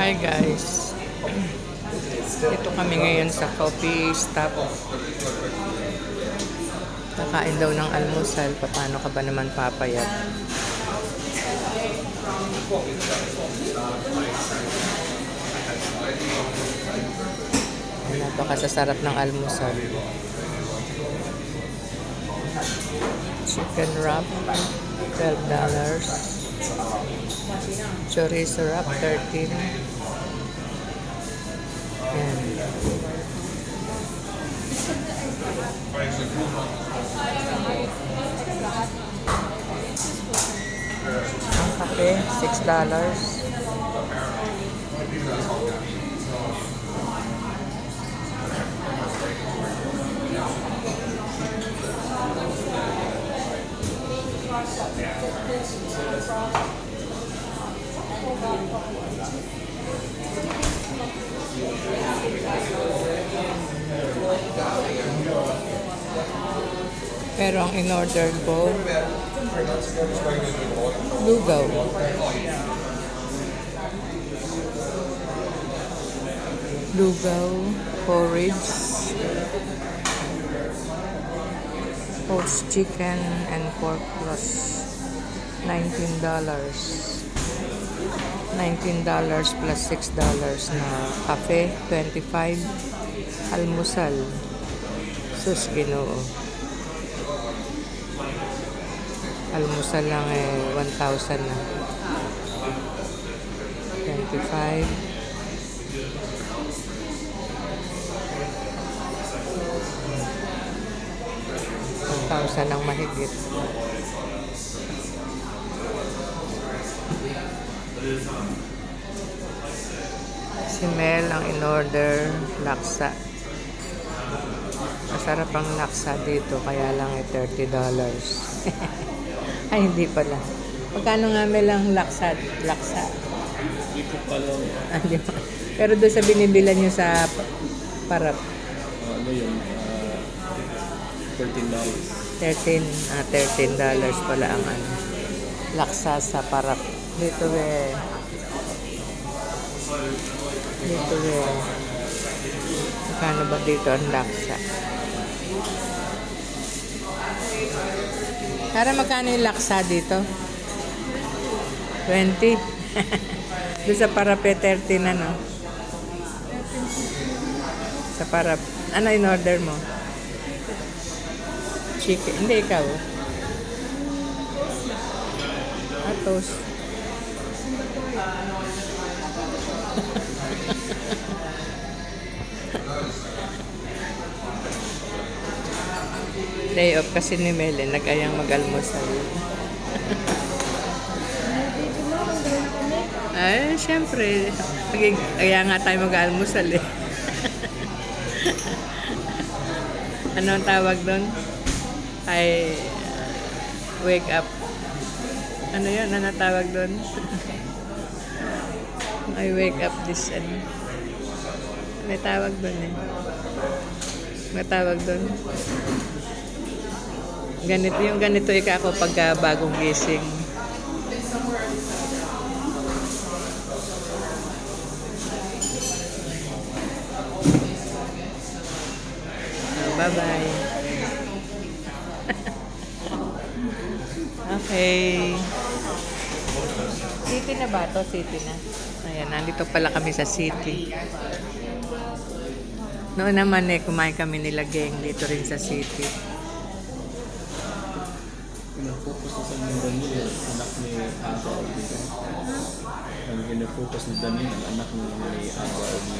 Hi guys, ito kami ngayon sa coffee stop. Kakain daw ng almusal. Paano ka ba naman papayat? Napakasasarap ng almusal. Chicken wrap, $12. Chorizo wrap, 13. Yan. Ang kape, $6. Pero ang in-order ko, lugaw. Lugaw, porridge, poached chicken, and pork plus $19. $19 plus $6 na kape, 25. Almusal. Sus, Ginoo. Almusal lang 1,000 na. 25. $1,000 ang mahigit. Si Mel ang in-order laksa. Masarap ang laksa dito, kaya lang $30. Ay, hindi pala. Magkano nga Mel ang laksa? Hindi ko pa lang. Pero doon sa binibilan nyo sa parap. Ano yun? $13. $13 pala ang ano. Laksa sa parap. Dito magkano ba dito ang laksa? Para magkano yung laksa dito? 20. Doon sa parap 13 na, no? Sa parap. Ano in order mo? Chicken. Hindi, ikaw. Atos. Day off kasi ni Mel, nag-ayang mag-almusal. Ay, syempre. Kaya nga tayo mag-almusal eh. Ano ang tawag doon? Ay, wake up. Ano yun? Ano tawag doon? I wake up this, ano? May tawag doon eh. May tawag doon. Ganito ako pagka bagong gising. Bye-bye. Okay. City na ba to? City na. Ayan, nandito pala kami sa city. Noon naman kumain kami nila Geng dito rin sa city. Pinag-focus na sa mga Daniel, anak ni Aga dito. Ang pinag-focus ni Daniel, anak ni Aga ni